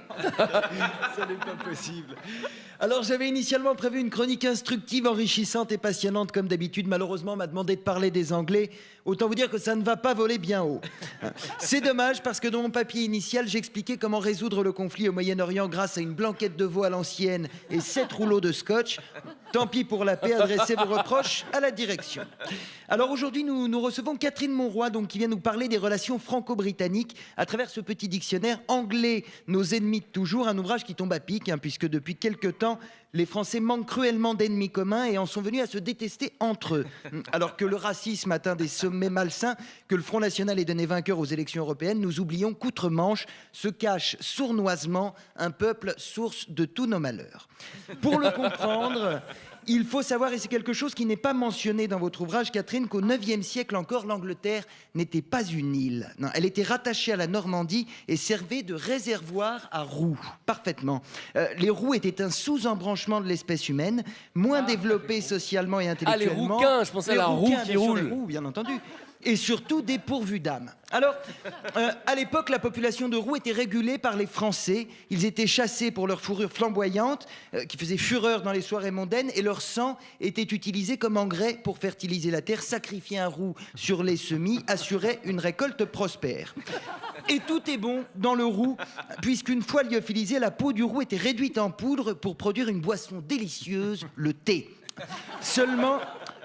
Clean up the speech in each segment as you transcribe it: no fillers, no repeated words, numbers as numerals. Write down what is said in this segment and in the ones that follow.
Ça n'est pas possible. Alors, j'avais initialement prévu une chronique instructive, enrichissante et passionnante, comme d'habitude. Malheureusement, on m'a demandé de parler des Anglais. Autant vous dire que ça ne va pas voler bien haut. C'est dommage, parce que dans mon papier initial, j'expliquais comment résoudre le conflit au Moyen-Orient grâce à une blanquette de veau à l'ancienne et 7 rouleaux de scotch. Tant pis pour la paix, adressez vos reproches à la direction. Alors aujourd'hui, nous recevons Catherine Monroy, donc, qui vient nous parler des relations franco-britanniques à travers ce petit dictionnaire Anglais, nos ennemis de toujours, un ouvrage qui tombe à pic, puisque depuis quelque temps, les Français manquent cruellement d'ennemis communs et en sont venus à se détester entre eux. Alors que le racisme atteint des sommets malsains, que le Front National est donné vainqueur aux élections européennes, nous oublions qu'outre-Manche se cache sournoisement un peuple source de tous nos malheurs. Pour le comprendre, il faut savoir, et c'est quelque chose qui n'est pas mentionné dans votre ouvrage, Catherine, qu'au IXe siècle encore, l'Angleterre n'était pas une île. Non, elle était rattachée à la Normandie et servait de réservoir à roux. Parfaitement. Les roux étaient un sous-embranchement de l'espèce humaine, moins développé socialement et intellectuellement. Ah, les rouquins, je pensais à la roue qui roule. Les roux, bien entendu. Et surtout dépourvus d'âme. Alors, à l'époque, la population de roux était régulée par les Français. Ils étaient chassés pour leur fourrure flamboyante, qui faisait fureur dans les soirées mondaines, et leur sang était utilisé comme engrais pour fertiliser la terre. Sacrifier un roux sur les semis assurait une récolte prospère. Et tout est bon dans le roux, puisqu'une fois lyophilisée, la peau du roux était réduite en poudre pour produire une boisson délicieuse, le thé. Seulement,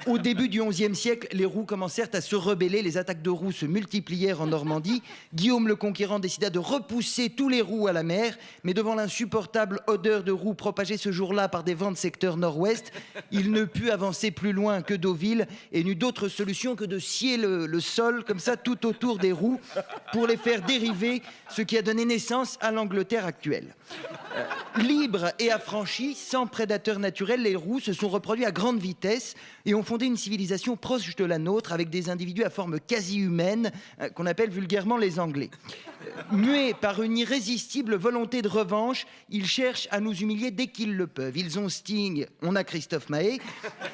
au début du XIe siècle, les roux commencèrent à se rebeller. Les attaques de roux se multiplièrent en Normandie. Guillaume le Conquérant décida de repousser tous les roux à la mer. Mais devant l'insupportable odeur de roux propagée ce jour-là par des vents de secteur nord-ouest, il ne put avancer plus loin que Deauville et n'eut d'autre solution que de scier le sol, comme ça, tout autour des roux, pour les faire dériver, ce qui a donné naissance à l'Angleterre actuelle. Libres et affranchis, sans prédateurs naturels, les roux se sont reproduits à grande vitesse et ont fondé une civilisation proche de la nôtre avec des individus à forme quasi humaine qu'on appelle vulgairement les Anglais. Muets par une irrésistible volonté de revanche, ils cherchent à nous humilier dès qu'ils le peuvent. Ils ont Sting, on a Christophe Maé.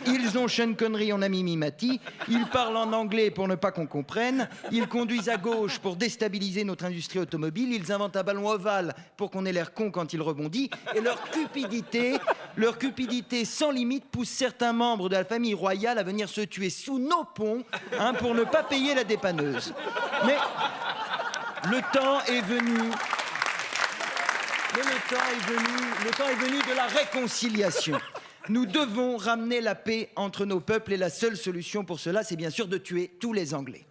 Ils ont Sean Connery, on a Mimi Mati. Ils parlent en anglais pour ne pas qu'on comprenne. Ils conduisent à gauche pour déstabiliser notre industrie automobile. Ils inventent un ballon ovale pour qu'on ait l'air con quand il rebondit. Et leur cupidité sans limite pousse certains membres de la famille royale à venir se tuer sous nos ponts, pour ne pas payer la dépanneuse. Mais le temps est venu. Le temps est venu de la réconciliation. Nous devons ramener la paix entre nos peuples et la seule solution pour cela, c'est bien sûr de tuer tous les Anglais.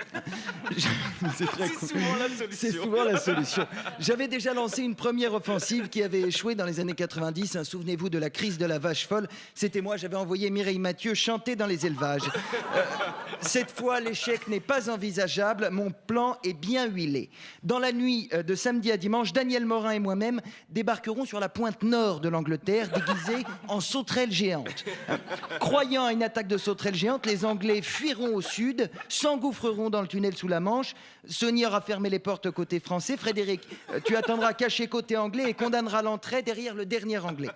C'est souvent la solution. J'avais déjà lancé une première offensive qui avait échoué dans les années 90. Souvenez-vous de la crise de la vache folle. C'était moi, j'avais envoyé Mireille Mathieu chanter dans les élevages. Cette fois, l'échec n'est pas envisageable. Mon plan est bien huilé. Dans la nuit de samedi à dimanche, Daniel Morin et moi-même débarquerons sur la pointe nord de l'Angleterre, déguisés en sauterelles géantes. Croyant à une attaque de sauterelles géantes, les Anglais fuiront au sud, s'engouffreront dans le tunnel sous la Manche. Sonia aura fermé les portes côté français. Frédéric, tu attendras caché côté anglais et condamneras l'entrée derrière le dernier Anglais.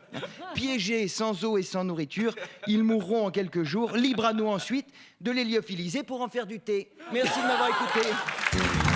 Piégés, sans eau et sans nourriture, ils mourront en quelques jours. Libre à nous ensuite de les lyophiliser pour en faire du thé. Merci de m'avoir écouté.